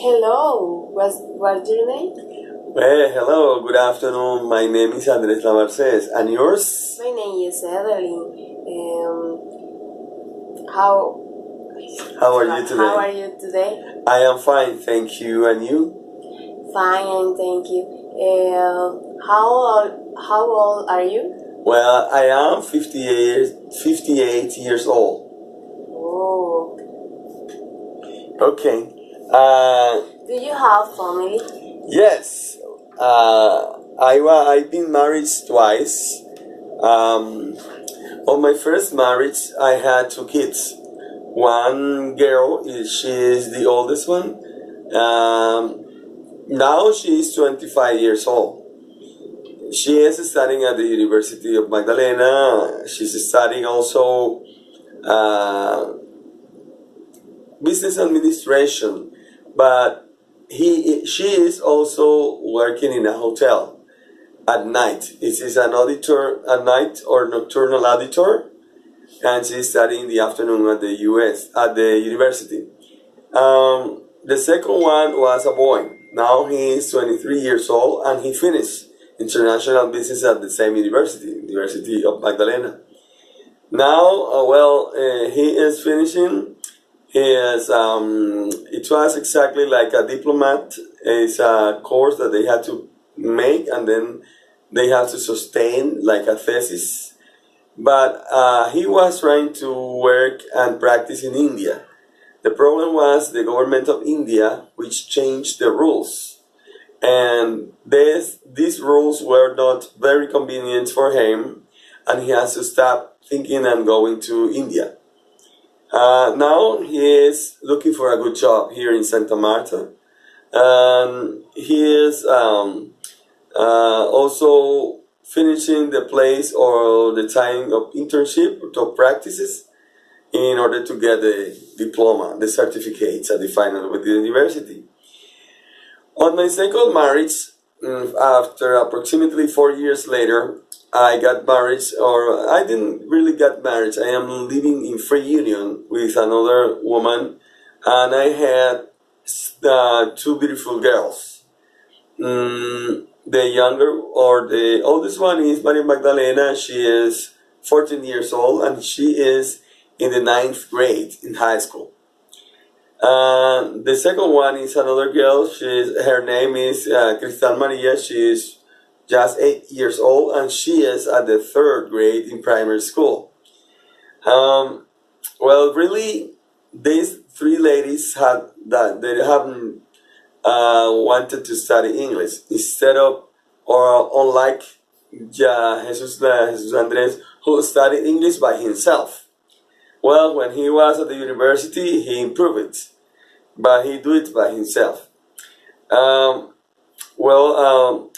Hello, what's your name? Hello, good afternoon. My name is Labarces, and yours? My name is Avelino. How How are you today? How are you today? I am fine, thank you. And you? Fine, and thank you. How old are you? Well, I am 58 years old. Oh. Okay. Do you have family? Yes. I've been married twice. On my first marriage, I had two kids. One girl, she is the oldest one. Now she is 25 years old. She is studying at the University of Magdalena. She's studying also business administration, but she is also working in a hotel at night. It is an auditor at night or nocturnal auditor, and she's studying in the afternoon at the university. The second one was a boy. Now he is 23 years old, and he finished international business at the same University of Magdalena. Now, he is finishing. It was exactly like a diplomat. It's a course that they had to make, and then they have to sustain like a thesis. But he was trying to work and practice in India. The problem was the government of India, which changed the rules. And these rules were not very convenient for him, and he has to stop thinking and going to India. Now he is looking for a good job here in Santa Marta. He is also finishing the place or the time of internship or practices in order to get the diploma, the certificates at the final with the university. On my second marriage, after approximately 4 years later, I got married, or I didn't really get married. I am living in free union with another woman, and I had two beautiful girls. The younger or the oldest one is Maria Magdalena. She is 14 years old, and she is in the 9th grade in high school. The second one is another girl. Her name is Cristal Maria. She is just 8 years old, and she is at the 3rd grade in primary school. Really, these three ladies they haven't wanted to study English instead of, or unlike Jesus Andres, who studied English by himself. Well, when he was at the university, he improved it, but he do it by himself.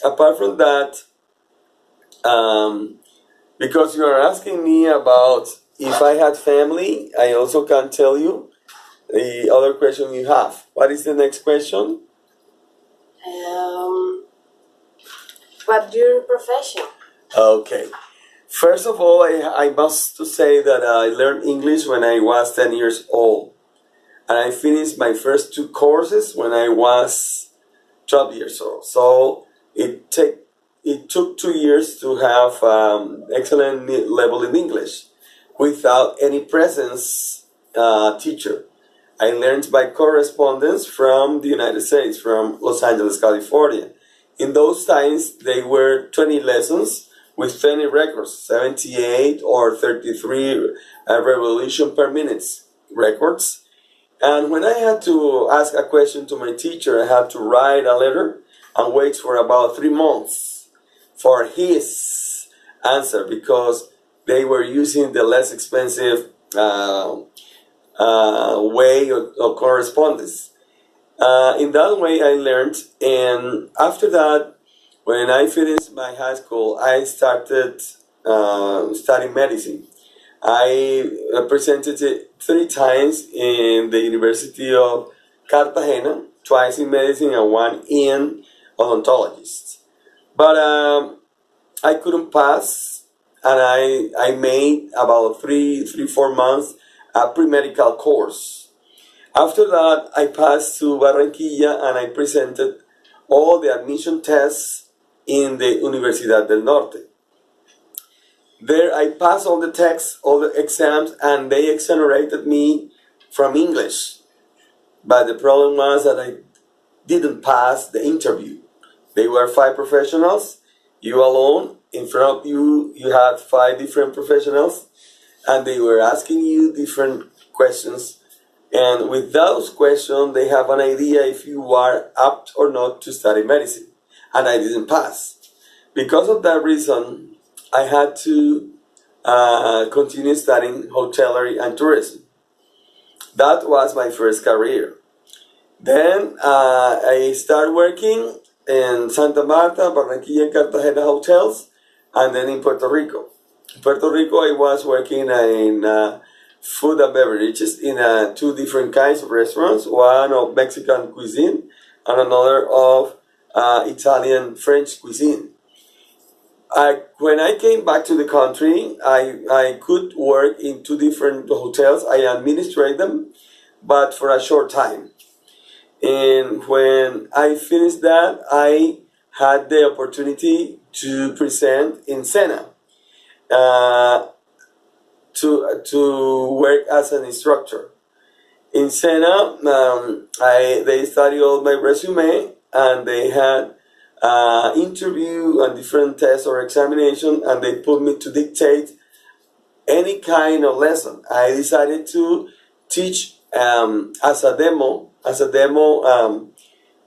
Apart from that, because you are asking me about if I had family, I also can tell you the other question you have. What is the next question? What's your profession? Okay. First of all, I must to say that I learned English when I was 10 years old. And I finished my first two courses when I was 12 years old. So it took 2 years to have excellent level in English without any presence teacher. I learned by correspondence from the United States, from Los Angeles, California. In those times, they were 20 lessons with 20 records, 78 or 33 revolution per minute records. And when I had to ask a question to my teacher, I had to write a letter and wait for about 3 months for his answer, because they were using the less expensive way of correspondence. In that way I learned, and after that, when I finished my high school, I started studying medicine. I presented it 3 times in the University of Cartagena, twice in medicine and 1 in odontologist. But I couldn't pass, and I made about 3-4 months a pre-medical course. After that, I passed to Barranquilla and I presented all the admission tests in the Universidad del Norte. There I passed all the tests, all the exams, and they exonerated me from English. But the problem was that I didn't pass the interview. They were 5 professionals, you alone. In front of you, you had 5 different professionals, and they were asking you different questions. And with those questions, they have an idea if you are apt or not to study medicine. And I didn't pass. Because of that reason, I had to continue studying hotellery and tourism. That was my first career. Then I started working in Santa Marta, Barranquilla, and Cartagena hotels, and then in Puerto Rico. In Puerto Rico, I was working in food and beverages in 2 different kinds of restaurants, one of Mexican cuisine and another of Italian French cuisine. When I came back to the country, I could work in 2 different hotels. I administrated them, but for a short time. And when I finished that, I had the opportunity to present in Sena, to work as an instructor. In Sena, they studied all my resume, and they had interview and different tests or examination, and they put me to dictate any kind of lesson. I decided to teach as a demo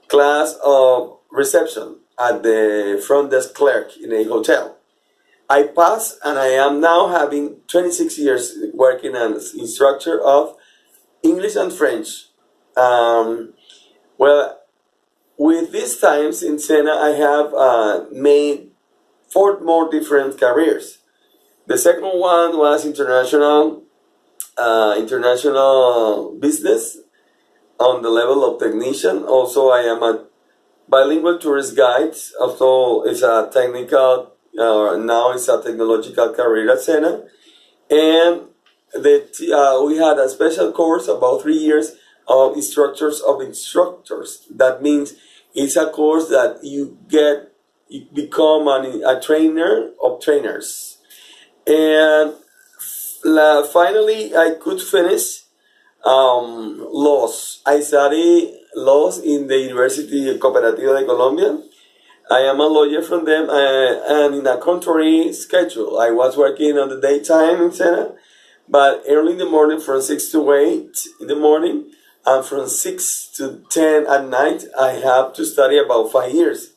class of reception at the front desk clerk in a hotel. I passed, and I am now having 26 years working as instructor of English and French. With these times in Sena, I have made 4 more different careers. The second one was international business on the level of technician. Also, I am a bilingual tourist guide. Also, it's a technical, now it's a technological career at Sena. And we had a special course about 3 years of instructors of instructors. That means it's a course that you become a trainer of trainers. And finally, I could finish laws. I study laws in the University Cooperativa de Colombia. I am a lawyer from them, and in a contrary schedule. I was working on the daytime in Sena, but early in the morning from 6 to 8 in the morning, and from 6 to 10 at night, I have to study about 5 years.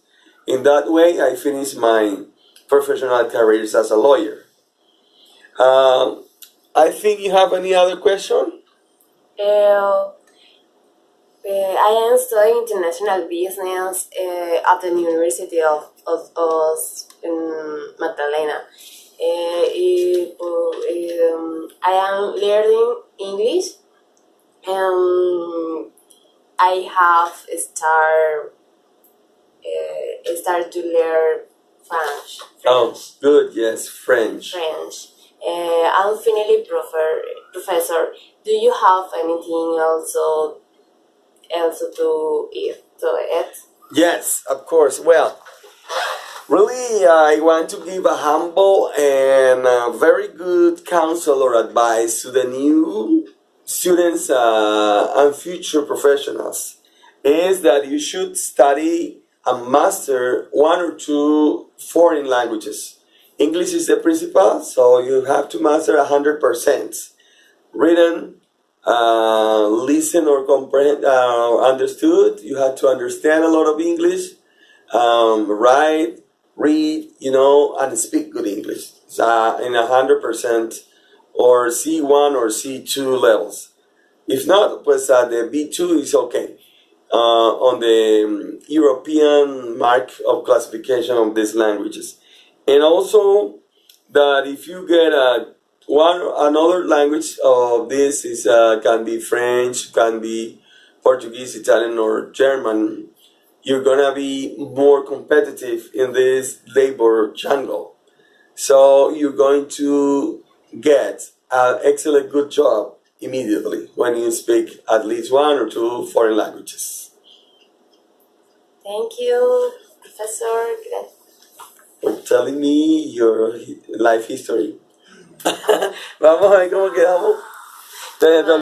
In that way, I finished my professional careers as a lawyer. I think you have any other question? I am studying international business at the University of Magdalena. I am learning English. I have started to learn French. Oh, good. Yes, French. I'm finally professor. Do you have anything else to add? Yes, of course. Well, really, I want to give a humble and very good counsel or advice to the new students and future professionals, is that you should study and master 1 or 2 foreign languages. English is the principal, so you have to master 100%. Written, listen or comprehend, understood. You have to understand a lot of English, write, read, and speak good English in 100% or C1 or C2 levels. If not, pues the B2 is okay on the European mark of classification of these languages. And also that if you get another language of this is can be French, can be Portuguese, Italian, or German, you're gonna be more competitive in this labor jungle. So you're going to get an excellent good job immediately when you speak at least 1 or 2 foreign languages. Thank you, Professor. For telling me your life history. Vamos a ver cómo quedamos.